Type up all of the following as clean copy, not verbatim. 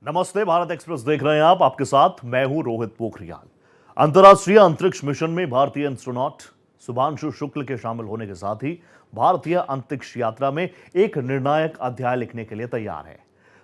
नमस्ते, भारत एक्सप्रेस देख रहे हैं आप। आपके साथ मैं हूं रोहित पोखरियाल। अंतर्राष्ट्रीय अंतरिक्ष मिशन में भारतीय एस्ट्रोनॉट शुभांशु शुक्ल के शामिल होने के साथ ही भारतीय अंतरिक्ष यात्रा में एक निर्णायक अध्याय लिखने के लिए तैयार है।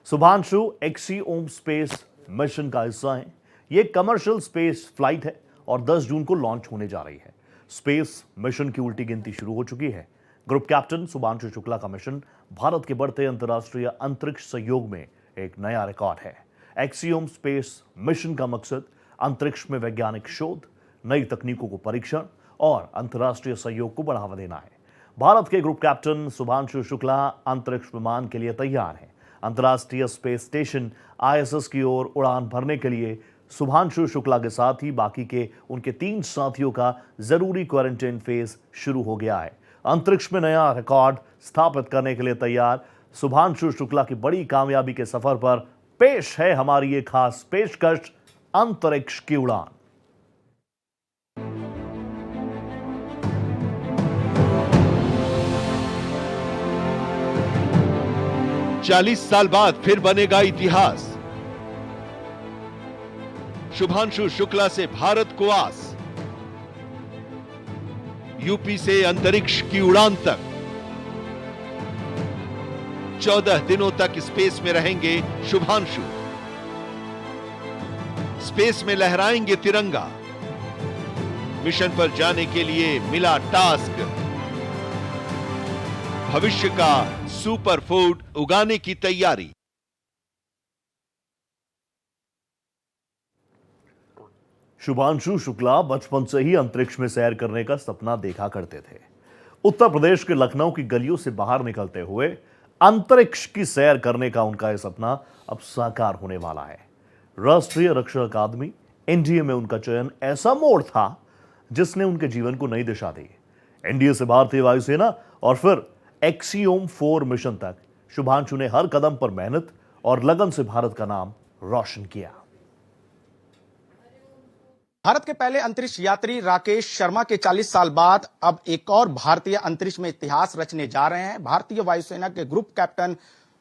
शुभांशु एक्सियोम स्पेस मिशन का हिस्सा है। ये कमर्शियल स्पेस फ्लाइट है और 10 जून को लॉन्च होने जा रही है। स्पेस मिशन की उल्टी गिनती शुरू हो चुकी है। ग्रुप कैप्टन शुभांशु शुक्ला का मिशन भारत के बढ़ते अंतर्राष्ट्रीय अंतरिक्ष सहयोग में एक नया रिकॉर्ड है। एक्सियोम स्पेस मिशन का मकसद अंतरिक्ष में वैज्ञानिक शोध, नई तकनीकों को परीक्षण और अंतर्राष्ट्रीय सहयोग को बढ़ावा देना है। भारत के ग्रुप कैप्टन शुभांशु शुक्ला अंतरिक्ष विमान के लिए तैयार हैं। अंतर्राष्ट्रीय स्पेस स्टेशन ISS की ओर उड़ान भरने के लिए शुभांशु शुक्ला के साथ ही बाकी के उनके 3 साथियों का जरूरी क्वारंटाइन फेज शुरू हो गया है। अंतरिक्ष में नया रिकॉर्ड स्थापित करने के लिए तैयार शुभांशु शुक्ला की बड़ी कामयाबी के सफर पर पेश है हमारी एक खास पेशकश, अंतरिक्ष की उड़ान। चालीस साल बाद फिर बनेगा इतिहास। शुभांशु शुक्ला से भारत को आस। यूपी से अंतरिक्ष की उड़ान तक 14 दिनों तक स्पेस में रहेंगे शुभांशु। स्पेस में लहराएंगे तिरंगा। मिशन पर जाने के लिए मिला टास्क, भविष्य का सुपर फूड उगाने की तैयारी। शुभांशु शुक्ला बचपन से ही अंतरिक्ष में सैर करने का सपना देखा करते थे। उत्तर प्रदेश के लखनऊ की गलियों से बाहर निकलते हुए अंतरिक्ष की सैर करने का उनका यह सपना अब साकार होने वाला है। राष्ट्रीय रक्षा अकादमी NDA में उनका चयन ऐसा मोड़ था जिसने उनके जीवन को नई दिशा दी। NDA से भारतीय वायुसेना और फिर एक्सियोम 4 मिशन तक शुभांशु ने हर कदम पर मेहनत और लगन से भारत का नाम रोशन किया। भारत के पहले अंतरिक्ष यात्री राकेश शर्मा के 40 साल बाद अब एक और भारतीय अंतरिक्ष में इतिहास रचने जा रहे हैं। भारतीय वायुसेना के ग्रुप कैप्टन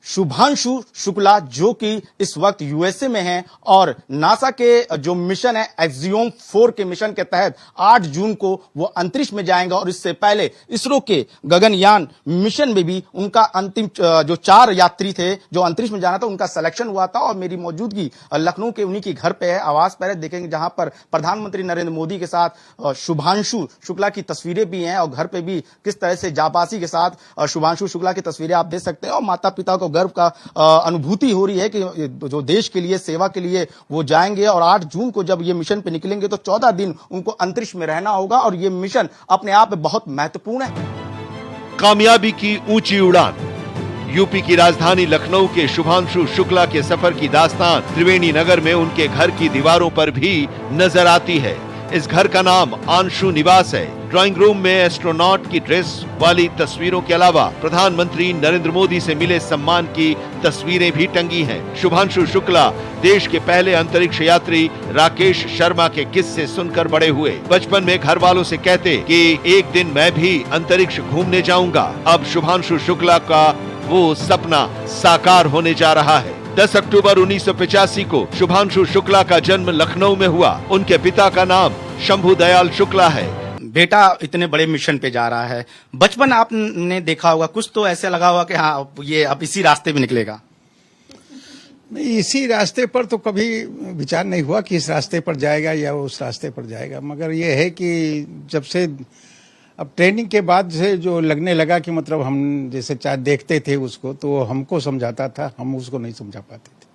शुभांशु शुक्ला, जो कि इस वक्त USA में हैं और नासा के जो मिशन है एक्सियोम 4 के मिशन के तहत 8 जून को वो अंतरिक्ष में जाएंगे। और इससे पहले इसरो के गगनयान मिशन में भी उनका अंतिम जो 4 यात्री थे जो अंतरिक्ष में जाना था, उनका सिलेक्शन हुआ था। और मेरी मौजूदगी लखनऊ के उन्हीं की घर पे है, आवास पर है, देखेंगे, जहां पर प्रधानमंत्री नरेंद्र मोदी के साथ शुभांशु शुक्ला की तस्वीरें भी हैं और घर पे भी किस तरह से जाबाजी के साथ शुभांशु शुक्ला की तस्वीरें आप देख सकते हैं। और माता पिता को गर्व का अनुभूति हो रही है कि जो देश के लिए सेवा के लिए वो जाएंगे। और 8 जून को जब ये मिशन पे निकलेंगे तो 14 दिन उनको अंतरिक्ष में रहना होगा और ये मिशन अपने आप में बहुत महत्वपूर्ण है। कामयाबी की ऊंची उड़ान। यूपी की राजधानी लखनऊ के शुभांशु शुक्ला के सफर की दास्तान त्रिवेणी नगर में उनके घर की दीवारों पर भी नजर आती है। इस घर का नाम आंशु निवास है। ड्राइंग रूम में एस्ट्रोनॉट की ड्रेस वाली तस्वीरों के अलावा प्रधानमंत्री नरेंद्र मोदी से मिले सम्मान की तस्वीरें भी टंगी हैं। शुभांशु शुक्ला देश के पहले अंतरिक्ष यात्री राकेश शर्मा के किस्से सुनकर बड़े हुए। बचपन में घर वालों से कहते कि एक दिन मैं भी अंतरिक्ष घूमने जाऊंगा। अब शुभांशु शुक्ला का वो सपना साकार होने जा रहा है। 10 अक्टूबर 1985 को शुभांशु शुक्ला का जन्म लखनऊ में हुआ। उनके पिता का नाम शंभू दयाल शुक्ला है। बेटा इतने बड़े मिशन पे जा रहा है, बचपन आपने देखा होगा, कुछ तो ऐसे लगा होगा कि हाँ ये अब इसी रास्ते पे निकलेगा। नहीं, इसी रास्ते पर तो कभी विचार नहीं हुआ कि इस रास्ते पर जाएगा या उस रास्ते पर जाएगा। मगर ये है कि जब से अब ट्रेनिंग के बाद से जो लगने लगा कि मतलब हम जैसे चाहे देखते थे उसको, तो हमको समझाता था, हम उसको नहीं समझा पाते थे।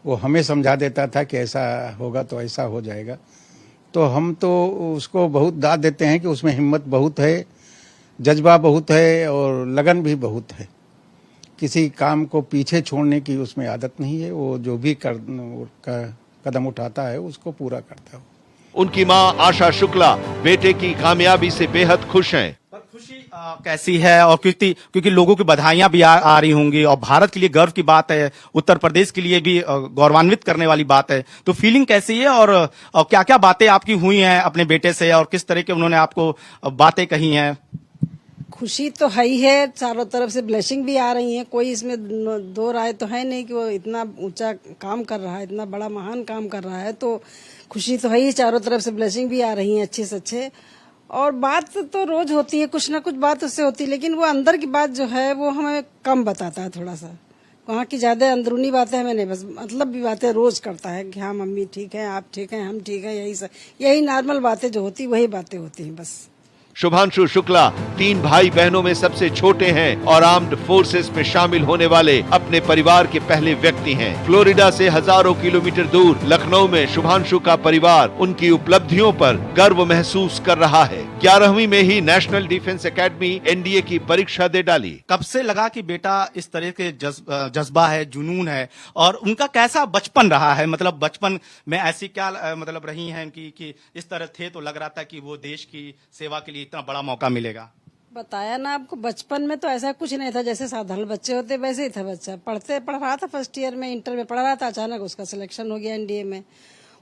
वो हमें समझा देता था कि ऐसा होगा तो ऐसा हो जाएगा। तो हम तो उसको बहुत दाद देते हैं कि उसमें हिम्मत बहुत है, जज्बा बहुत है और लगन भी बहुत है। किसी काम को पीछे छोड़ने की उसमें आदत नहीं है। वो जो भी कदम उठाता है उसको पूरा करता है। उनकी मां आशा शुक्ला बेटे की कामयाबी से बेहद खुश हैं। खुशी कैसी है? और क्योंकि लोगों की बधाइयां भी आ रही होंगी और भारत के लिए गर्व की बात है, उत्तर प्रदेश के लिए भी गौरवान्वित करने वाली बात है। तो फीलिंग कैसी है और क्या क्या बातें आपकी हुई हैं अपने बेटे से और किस तरह के उन्होंने आपको बातें कही हैं? खुशी तो है ही है, चारों तरफ से ब्लेसिंग भी आ रही है, कोई इसमें दो राय तो है नहीं कि वो इतना ऊंचा काम कर रहा है, इतना बड़ा महान काम कर रहा है, तो खुशी तो है ही, चारों तरफ से ब्लेसिंग भी आ रही है अच्छे से अच्छे। और बात तो रोज होती है, कुछ ना कुछ बात उससे होती है, लेकिन वो अंदर की बात जो है वो हमें कम बताता है थोड़ा सा। वहाँ की ज्यादा अंदरूनी बातें हमें नहीं, बस मतलब भी बातें रोज करता है कि हाँ मम्मी ठीक है, आप ठीक हैं, हम ठीक हैं, यही नॉर्मल बातें जो होती वही बातें होती हैं बस। शुभांशु शुक्ला 3 भाई बहनों में सबसे छोटे हैं और आर्म्ड फोर्सेस में शामिल होने वाले अपने परिवार के पहले व्यक्ति हैं। फ्लोरिडा से हजारों किलोमीटर दूर लखनऊ में शुभांशु का परिवार उनकी उपलब्धियों पर गर्व महसूस कर रहा है। 11वीं में ही नेशनल डिफेंस एकेडमी एनडीए की परीक्षा दे डाली। कब से लगा कि बेटा इस तरह के जज्बा है, जुनून है, और उनका कैसा बचपन रहा है? मतलब बचपन में ऐसी क्या मतलब रही हैं कि इस तरह थे तो लग रहा था कि वो देश की सेवा के लिए इतना बड़ा मौका मिलेगा? बताया ना आपको, बचपन में तो ऐसा कुछ नहीं था, जैसे साधारण बच्चे होते वैसे ही था बच्चा। पढ़ रहा था, फर्स्ट ईयर में इंटर में पढ़ रहा था, अचानक उसका सिलेक्शन हो गया एनडीए में।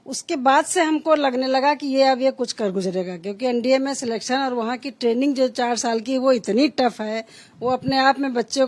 उसके बाद से हमको लगने लगा कि ये अब ये कुछ कर गुजरेगा, क्योंकि एनडीए में सिलेक्शन और वहाँ की ट्रेनिंग जो 4 साल की वो इतनी टफ है, वो अपने आप में बच्चे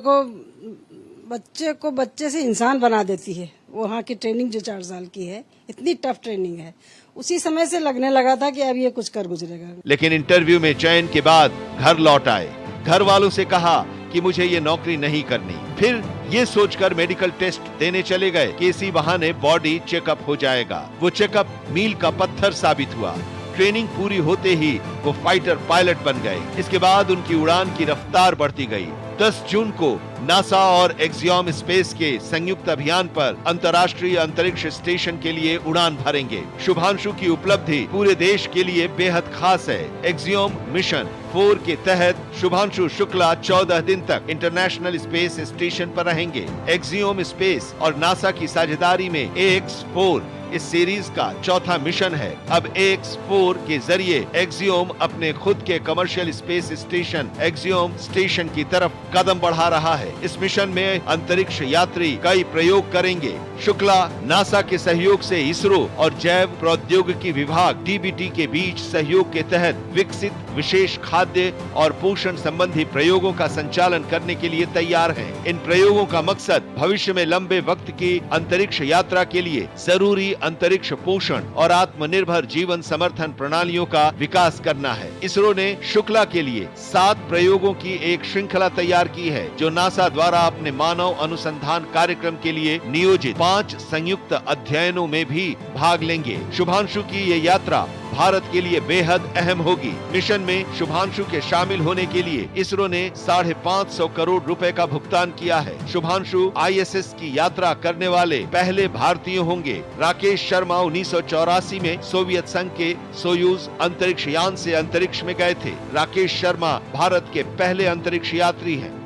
को बच्चे से इंसान बना देती है। वहाँ की ट्रेनिंग जो 4 साल की है, इतनी टफ ट्रेनिंग है। उसी समय से लगने लगा था कि अब ये कुछ कर गुजरेगा। लेकिन इंटरव्यू में चयन के बाद घर लौट आए। घर वालों से कहा कि मुझे ये नौकरी नहीं करनी। फिर ये सोचकर मेडिकल टेस्ट देने चले गए कि इसी बहाने बॉडी चेकअप हो जाएगा। वो चेकअप मील का पत्थर साबित हुआ। ट्रेनिंग पूरी होते ही वो फाइटर पायलट बन गए। इसके बाद उनकी उड़ान की रफ्तार बढ़ती गई। 10 जून को नासा और एक्सियोम स्पेस के संयुक्त अभियान पर अंतर्राष्ट्रीय अंतरिक्ष स्टेशन के लिए उड़ान भरेंगे। शुभांशु की उपलब्धि पूरे देश के लिए बेहद खास है। एक्सियोम मिशन 4 के तहत शुभांशु शुक्ला 14 दिन तक इंटरनेशनल स्पेस स्टेशन पर रहेंगे। एक्सियोम स्पेस और नासा की साझेदारी में AX4 इस सीरीज का चौथा मिशन है। अब AX4 के जरिए एक्सियोम अपने खुद के commercial space station axiom station की तरफ कदम बढ़ा रहा है। इस मिशन में अंतरिक्ष यात्री कई प्रयोग करेंगे। शुक्ला नासा के सहयोग से इसरो और जैव प्रौद्योगिकी विभाग DBT के बीच सहयोग के तहत विकसित विशेष खाद्य और पोषण संबंधी प्रयोगों का संचालन करने के लिए तैयार हैं। इन प्रयोगों का मकसद भविष्य में लंबे वक्त की अंतरिक्ष यात्रा के लिए जरूरी अंतरिक्ष पोषण और आत्मनिर्भर जीवन समर्थन प्रणालियों का विकास करना है। इसरो ने शुक्ला के लिए 7 प्रयोगों की एक श्रृंखला तैयार की है, जो नासा द्वारा अपने मानव अनुसंधान कार्यक्रम के लिए नियोजित 5 संयुक्त अध्ययनों में भी भाग लेंगे। शुभांशु की ये यात्रा भारत के लिए बेहद अहम होगी। मिशन में शुभांशु के शामिल होने के लिए इसरो ने 550 करोड़ रुपए का भुगतान किया है। शुभांशु ISS की यात्रा करने वाले पहले भारतीय होंगे। राकेश शर्मा 1984 में सोवियत संघ के सोयूज अंतरिक्ष यान से अंतरिक्ष में गए थे। राकेश शर्मा भारत के पहले अंतरिक्ष यात्री हैं।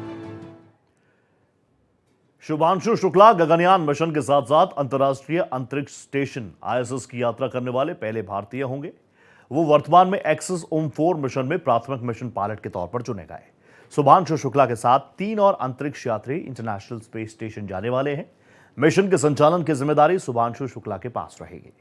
शुभांशु शुक्ला गगनयान मिशन के साथ साथ अंतर्राष्ट्रीय अंतरिक्ष स्टेशन ISS की यात्रा करने वाले पहले भारतीय होंगे। वो वर्तमान में एक्सिस ओम 4 मिशन में प्राथमिक मिशन पायलट के तौर पर चुने गए। शुभांशु शुक्ला के साथ 3 और अंतरिक्ष यात्री इंटरनेशनल स्पेस स्टेशन जाने वाले हैं। मिशन के संचालन की जिम्मेदारी शुभांशु शुक्ला के पास रहेगी।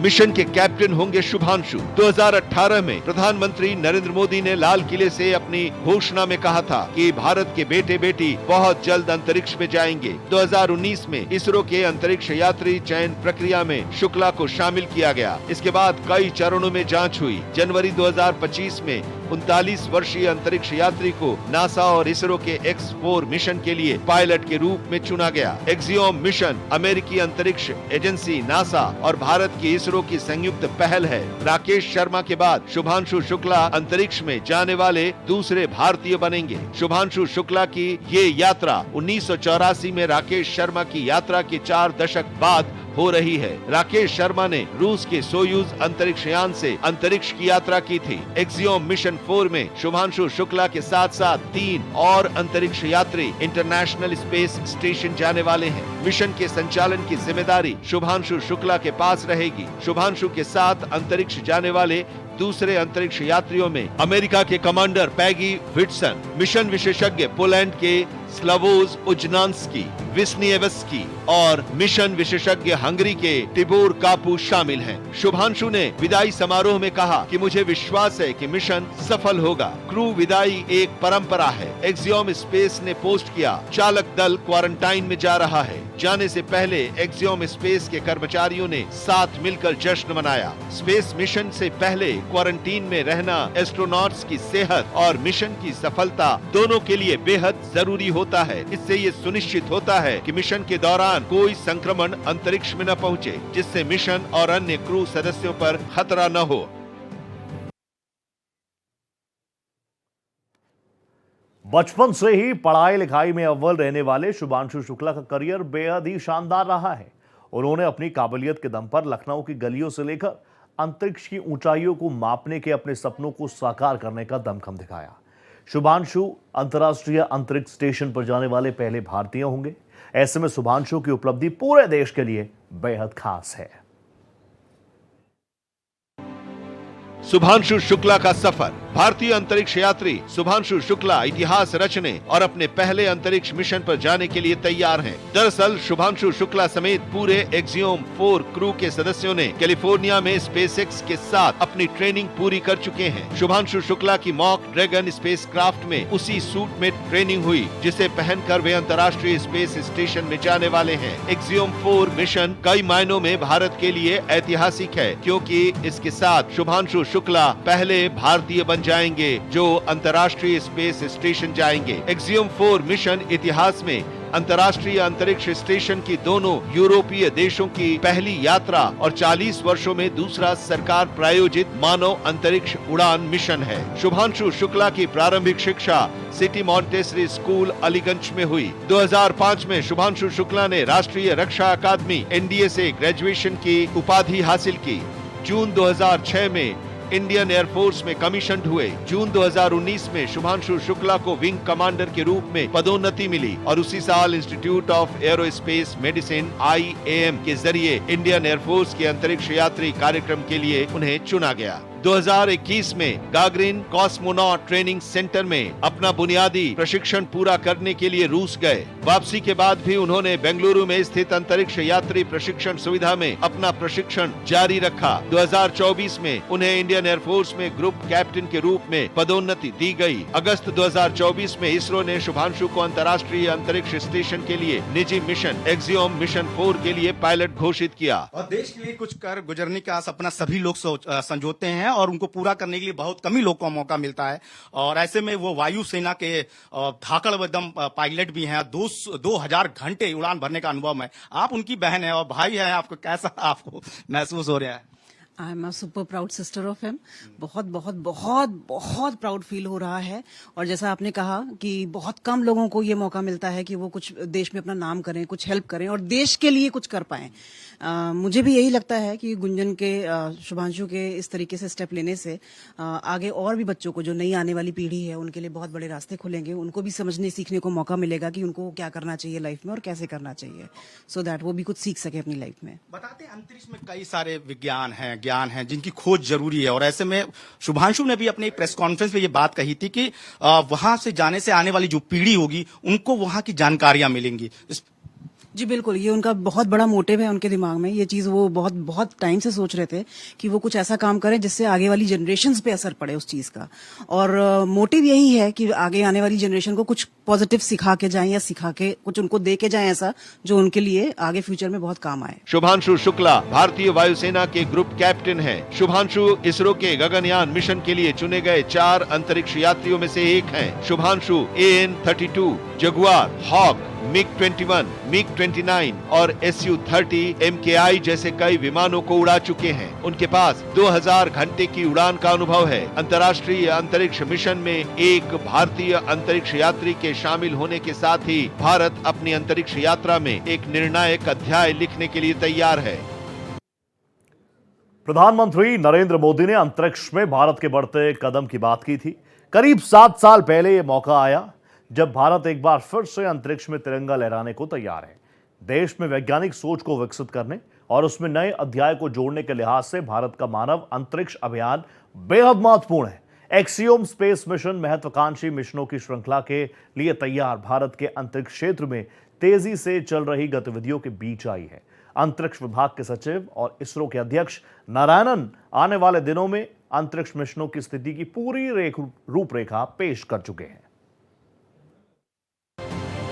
मिशन के कैप्टन होंगे शुभांशु। 2018 में प्रधानमंत्री नरेंद्र मोदी ने लाल किले से अपनी घोषणा में कहा था कि भारत के बेटे बेटी बहुत जल्द अंतरिक्ष में जाएंगे। 2019 में इसरो के अंतरिक्ष यात्री चयन प्रक्रिया में शुक्ला को शामिल किया गया। इसके बाद कई चरणों में जांच हुई। जनवरी 2025 में 39 वर्षीय अंतरिक्ष यात्री को नासा और इसरो के X4 मिशन के लिए पायलट के रूप में चुना गया। एक्सियोम मिशन अमेरिकी अंतरिक्ष एजेंसी नासा और भारत की इसरो की संयुक्त पहल है। राकेश शर्मा के बाद शुभांशु शुक्ला अंतरिक्ष में जाने वाले दूसरे भारतीय बनेंगे। शुभांशु शुक्ला की ये यात्रा 1984 में राकेश शर्मा की यात्रा के 4 दशक बाद हो रही है। राकेश शर्मा ने रूस के सोयूज अंतरिक्ष यान से अंतरिक्ष की यात्रा की थी। एक्सियोम मिशन 4 में शुभांशु शुक्ला के साथ साथ 3 और अंतरिक्ष यात्री इंटरनेशनल स्पेस स्टेशन जाने वाले हैं। मिशन के संचालन की जिम्मेदारी शुभांशु शुक्ला के पास रहेगी। शुभांशु के साथ अंतरिक्ष जाने वाले दूसरे अंतरिक्ष यात्रियों में अमेरिका के कमांडर पैगी विट्सन, मिशन विशेषज्ञ पोलैंड के स्लावोज उजनान्स्की, विस्निएवस्की और मिशन विशेषज्ञ हंगरी के टिबोर कापू शामिल हैं। शुभांशु ने विदाई समारोह में कहा कि मुझे विश्वास है कि मिशन सफल होगा। क्रू विदाई एक परंपरा है। एक्सियोम स्पेस ने पोस्ट किया, चालक दल क्वारंटाइन में जा रहा है। जाने से पहले एक्सियोम स्पेस के कर्मचारियों ने साथ मिलकर जश्न मनाया। स्पेस मिशन से पहले क्वारंटीन में रहना एस्ट्रोनॉट्स की सेहत और मिशन की सफलता दोनों के लिए बेहद जरूरी होता है। इससे ये सुनिश्चित होता है कि मिशन के दौरान कोई संक्रमण अंतरिक्ष में न पहुंचे, जिससे मिशन और अन्य क्रू सदस्यों पर खतरा न हो। बचपन से ही पढ़ाई लिखाई में अव्वल रहने वाले शुभांशु शुक्ला का करियर बेहद ही शानदार रहा है। उन्होंने अपनी काबिलियत के दम पर लखनऊ की गलियों से लेकर अंतरिक्ष की ऊंचाइयों को मापने के अपने सपनों को साकार करने का दमखम दिखाया। शुभांशु अंतर्राष्ट्रीय अंतरिक्ष स्टेशन पर जाने वाले पहले भारतीय होंगे। ऐसे में शुभांशु की उपलब्धि पूरे देश के लिए बेहद खास है। शुभांशु शुक्ला का सफर। भारतीय अंतरिक्ष यात्री शुभांशु शुक्ला इतिहास रचने और अपने पहले अंतरिक्ष मिशन पर जाने के लिए तैयार हैं। दरअसल शुभांशु शुक्ला समेत पूरे एक्सियोम 4 क्रू के सदस्यों ने कैलिफोर्निया में स्पेसएक्स के साथ अपनी ट्रेनिंग पूरी कर चुके हैं। शुभांशु शुक्ला की मॉक ड्रैगन स्पेसक्राफ्ट में उसी सूट में ट्रेनिंग हुई जिसे पहनकर वे अंतर्राष्ट्रीय स्पेस स्टेशन में जाने वाले हैं। एक्सियोम 4 मिशन कई मायनों में भारत के लिए ऐतिहासिक है, क्योंकि इसके साथ शुभांशु शुक्ला पहले भारतीय बन जाएंगे जो अंतर्राष्ट्रीय स्पेस स्टेशन जाएंगे। एक्सियोम 4 मिशन इतिहास में अंतर्राष्ट्रीय अंतरिक्ष स्टेशन की दोनों यूरोपीय देशों की पहली यात्रा और 40 वर्षों में दूसरा सरकार प्रायोजित मानव अंतरिक्ष उड़ान मिशन है। शुभांशु शुक्ला की प्रारंभिक शिक्षा सिटी मॉन्टेसरी स्कूल अलीगंज में हुई। 2005 में शुभांशु शुक्ला ने राष्ट्रीय रक्षा अकादमी NDA से ग्रेजुएशन की उपाधि हासिल की। जून 2006 में इंडियन एयरफोर्स में कमीशन्ड हुए। जून 2019 में शुभांशु शुक्ला को विंग कमांडर के रूप में पदोन्नति मिली और उसी साल institute of aerospace medicine IAM के जरिए इंडियन एयरफोर्स के अंतरिक्ष यात्री कार्यक्रम के लिए उन्हें चुना गया। 2021 में गागरिन कॉस्मोनॉट ट्रेनिंग सेंटर में अपना बुनियादी प्रशिक्षण पूरा करने के लिए रूस गए। वापसी के बाद भी उन्होंने बेंगलुरु में स्थित अंतरिक्ष यात्री प्रशिक्षण सुविधा में अपना प्रशिक्षण जारी रखा। 2024 में उन्हें इंडियन एयरफोर्स में ग्रुप कैप्टन के रूप में पदोन्नति दी गई। अगस्त 2024 में इसरो ने शुभांशु को अंतर्राष्ट्रीय अंतरिक्ष स्टेशन के लिए निजी मिशन एक्सियोम मिशन 4 के लिए पायलट घोषित किया। और देश के लिए कुछ कर गुजरने का सपना सभी लोग संजोते हैं और उनको पूरा करने के लिए बहुत कम ही लोग को मौका मिलता है। और ऐसे में वो वायुसेना के धाकड़ दम पायलट भी हैं। 2000 घंटे उड़ान भरने का अनुभव है। आप उनकी बहन है और भाई है, आपको कैसा आपको महसूस हो रहा है? I am a super proud sister of him. बहुत बहुत बहुत बहुत प्राउड फील हो रहा है। और जैसा आपने कहा कि बहुत कम लोगों को ये मौका मिलता है कि वो कुछ देश में अपना नाम करें, कुछ हेल्प करें और देश के लिए कुछ कर पाएं। मुझे भी यही लगता है कि गुंजन के शुभांशु के इस तरीके से स्टेप लेने से आगे और भी बच्चों को, जो नई आने वाली पीढ़ी है, उनके लिए बहुत बड़े रास्ते खुलेंगे। उनको भी समझने सीखने को मौका मिलेगा कि उनको क्या करना चाहिए लाइफ में और कैसे करना चाहिए, सो दैट वो भी कुछ सीख सके अपनी लाइफ में। बताते हैं अंतरिक्ष में कई सारे ज्ञान है जिनकी खोज जरूरी है। और ऐसे में शुभांशु ने भी अपने प्रेस कॉन्फ्रेंस में ये बात कही थी कि वहां से जाने से आने वाली जो पीढ़ी होगी उनको वहां की जानकारियां मिलेंगी। जी बिल्कुल, ये उनका बहुत बड़ा मोटिव है उनके दिमाग में। ये चीज वो बहुत बहुत टाइम से सोच रहे थे कि वो कुछ ऐसा काम करें जिससे आगे वाली जनरेशन्स पे असर पड़े उस चीज का। और मोटिव यही है कि आगे आने वाली जनरेशन को कुछ पॉजिटिव सिखा के जाएं या सिखा के कुछ उनको दे के जाएं ऐसा जो उनके लिए आगे फ्यूचर में बहुत काम आए। शुभांशु शुक्ला भारतीय वायुसेना के ग्रुप कैप्टन हैं। शुभांशु इसरो के गगनयान मिशन के लिए चुने गए 4 अंतरिक्ष यात्रियों में से एक हैं। Shubhanshu AN-32, Jaguar, hoc, MiG-21, MiG-29 और Su-30 MKI जैसे कई विमानों को उड़ा चुके हैं। उनके पास 2000 घंटे की उड़ान का अनुभव है। अंतर्राष्ट्रीय अंतरिक्ष मिशन में एक भारतीय अंतरिक्ष यात्री के शामिल होने के साथ ही भारत अपनी अंतरिक्ष यात्रा में एक निर्णायक अध्याय लिखने के लिए तैयार है। प्रधानमंत्री नरेंद्र मोदी ने अंतरिक्ष में भारत के बढ़ते कदम की बात की थी। करीब 7 साल पहले यह मौका आया जब भारत एक बार फिर से अंतरिक्ष में तिरंगा लहराने को तैयार है। देश में वैज्ञानिक सोच को विकसित करने और उसमें नए अध्याय को जोड़ने के लिहाज से भारत का मानव अंतरिक्ष अभियान बेहद महत्वपूर्ण है। एक्सियोम स्पेस मिशन महत्वाकांक्षी मिशनों की श्रृंखला के लिए तैयार भारत के अंतरिक्ष क्षेत्र में तेजी से चल रही गतिविधियों के बीच आई है। अंतरिक्ष विभाग के सचिव और इसरो के अध्यक्ष नारायणन आने वाले दिनों में अंतरिक्ष मिशनों की स्थिति की पूरी रूपरेखा पेश कर चुके हैं।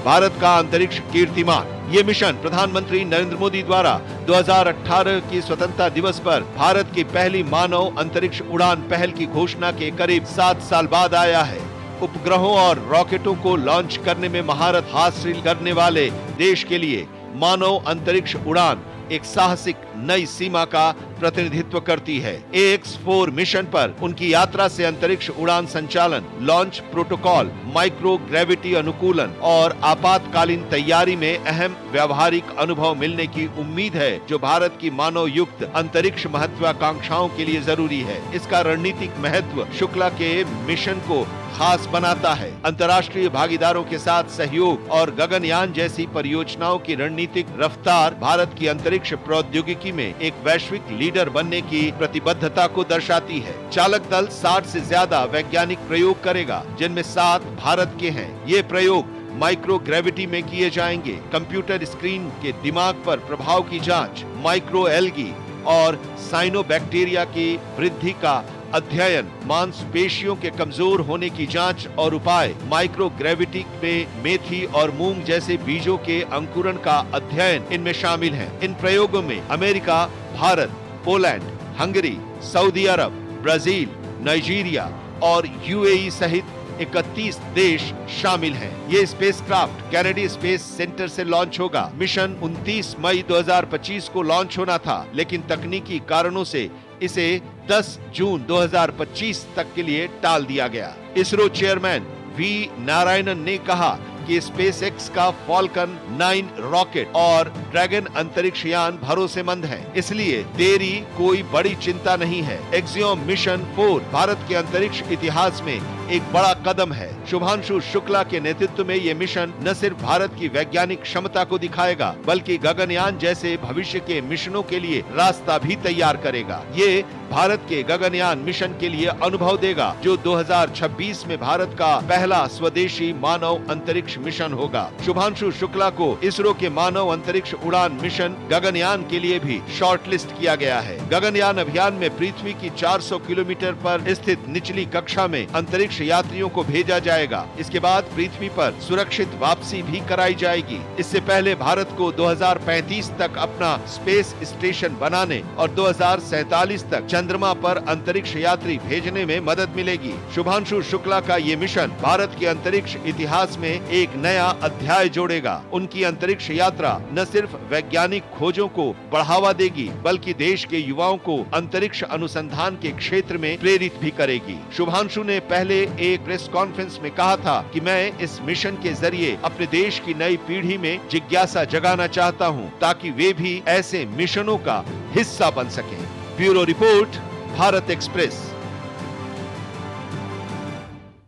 भारत का अंतरिक्ष कीर्तिमान, ये मिशन प्रधानमंत्री नरेंद्र मोदी द्वारा 2018 की स्वतंत्रता दिवस पर भारत की पहली मानव अंतरिक्ष उड़ान पहल की घोषणा के करीब 7 साल बाद आया है। उपग्रहों और रॉकेटों को लॉन्च करने में महारत हासिल करने वाले देश के लिए मानव अंतरिक्ष उड़ान एक साहसिक नई सीमा का प्रतिनिधित्व करती है। AX4 मिशन पर उनकी यात्रा से अंतरिक्ष उड़ान संचालन, लॉन्च प्रोटोकॉल, माइक्रो ग्रेविटी अनुकूलन और आपातकालीन तैयारी में अहम व्यावहारिक अनुभव मिलने की उम्मीद है, जो भारत की मानव युक्त अंतरिक्ष महत्वाकांक्षाओं के लिए जरूरी है। इसका रणनीतिक महत्व शुक्ला के मिशन को खास बनाता है। अंतर्राष्ट्रीय भागीदारों के साथ सहयोग और गगनयान जैसी परियोजनाओं की रणनीतिक रफ्तार भारत की अंतरिक्ष प्रौद्योगिकी में एक वैश्विक लीडर बनने की प्रतिबद्धता को दर्शाती है। चालक दल 60 से ज्यादा वैज्ञानिक प्रयोग करेगा, जिनमें 7 भारत के हैं। ये प्रयोग माइक्रो ग्रेविटी में किए जाएंगे। कंप्यूटर स्क्रीन के दिमाग पर प्रभाव की जांच, माइक्रो एल्गी और साइनोबैक्टीरिया की वृद्धि का अध्ययन, मांसपेशियों के कमजोर होने की जांच और उपाय, माइक्रो ग्रेविटी में मेथी और मूंग जैसे बीजों के अंकुरण का अध्ययन इनमें शामिल है। इन प्रयोगों में America, Bharat, Poland, Hungary, Saudi Arab, Brazil, Nigeria और UAE सहित 31 देश शामिल हैं। ये स्पेसक्राफ्ट कैनेडी स्पेस सेंटर से लॉन्च होगा। मिशन 29 मई 2025 को लॉन्च होना था, लेकिन तकनीकी कारणों से इसे 10 जून 2025 तक के लिए टाल दिया गया। इसरो चेयरमैन V नारायणन ने कहा कि स्पेसएक्स का फॉल्कन 9 रॉकेट और ड्रैगन अंतरिक्ष यान भरोसेमंद हैं, इसलिए देरी कोई बड़ी चिंता नहीं है। एक्सियोम मिशन 4 भारत के अंतरिक्ष इतिहास में एक बड़ा कदम है। शुभांशु शुक्ला के नेतृत्व में ये मिशन न सिर्फ भारत की वैज्ञानिक क्षमता को दिखाएगा, बल्कि गगनयान जैसे भविष्य के मिशनों के लिए रास्ता भी तैयार करेगा। ये भारत के गगनयान मिशन के लिए अनुभव देगा, जो 2026 में भारत का पहला स्वदेशी मानव अंतरिक्ष मिशन होगा। शुभांशु शुक्ला को इसरो के मानव अंतरिक्ष उड़ान मिशन गगनयान के लिए भी शॉर्टलिस्ट किया गया है। गगनयान अभियान में पृथ्वी की 400 किलोमीटर पर स्थित निचली कक्षा में अंतरिक्ष यात्रियों को भेजा जाएगा। इसके बाद पृथ्वी पर सुरक्षित वापसी भी कराई जाएगी। इससे पहले भारत को 2035 तक अपना स्पेस स्टेशन बनाने और 2047 तक चंद्रमा पर अंतरिक्ष यात्री भेजने में मदद मिलेगी। शुभांशु शुक्ला का ये मिशन भारत के अंतरिक्ष इतिहास में एक नया अध्याय जोड़ेगा। उनकी अंतरिक्ष यात्रा न सिर्फ वैज्ञानिक खोजों को बढ़ावा देगी, बल्कि देश के युवाओं को अंतरिक्ष अनुसंधान के क्षेत्र में प्रेरित भी करेगी। शुभांशु ने पहले एक प्रेस कॉन्फ्रेंस में कहा था कि मैं इस मिशन के जरिए अपने देश की नई पीढ़ी में जिज्ञासा जगाना चाहता हूं, ताकि वे भी ऐसे मिशनों का हिस्सा बन सकें। Bureau report, Bharat express.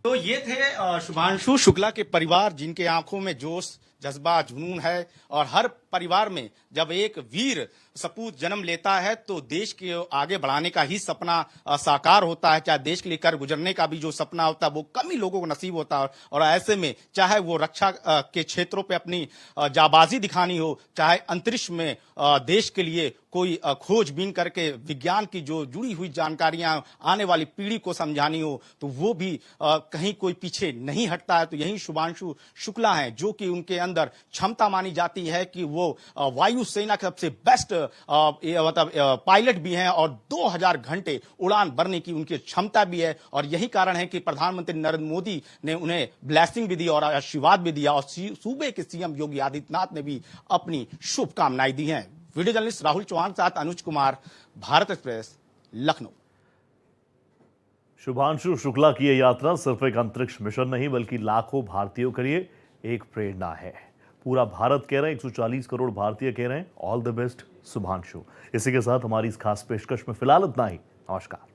तो ये थे शुभांशु शुक्ला के परिवार, जिनके आंखों में जोश, जज्बा, जुनून है। और हर परिवार में जब एक वीर सपूत जन्म लेता है तो देश के आगे बढ़ाने का ही सपना साकार होता है। चाहे देश के लिए कर गुजरने का भी जो सपना होता है वो कम ही लोगों को नसीब होता है। और ऐसे में चाहे वो रक्षा के क्षेत्रों पे अपनी जाबाजी दिखानी हो, चाहे अंतरिक्ष में देश के लिए कोई खोजबीन करके विज्ञान की जो जुड़ी हुई जानकारियां आने वाली पीढ़ी को समझानी हो, तो वो भी कहीं कोई पीछे नहीं हटता है। तो यही शुभांशु शुक्ला हैं, जो कि उनके अंदर क्षमता मानी जाती है कि वो वायुसेना के सबसे बेस्ट पायलट भी हैं और 2000 घंटे उड़ान भरने की उनकी क्षमता भी है। और यही कारण है कि प्रधानमंत्री नरेंद्र मोदी ने उन्हें ब्लेसिंग भी दी और आशीर्वाद भी दिया, और सूबे के CM योगी आदित्यनाथ ने भी अपनी शुभकामनाएं दी हैं। वीडियो जर्नलिस्ट राहुल चौहान साथ अनुज कुमार, भारत एक्सप्रेस, लखनऊ। शुभांशु शुक्ला की यह यात्रा सिर्फ एक अंतरिक्ष मिशन नहीं, बल्कि लाखों भारतीयों के लिए एक प्रेरणा है। पूरा भारत कह रहे हैं, 140 करोड़ भारतीय कह रहे हैं, ऑल द बेस्ट शुभांशु। इसी के साथ हमारी इस खास पेशकश में फिलहाल इतना ही। नमस्कार।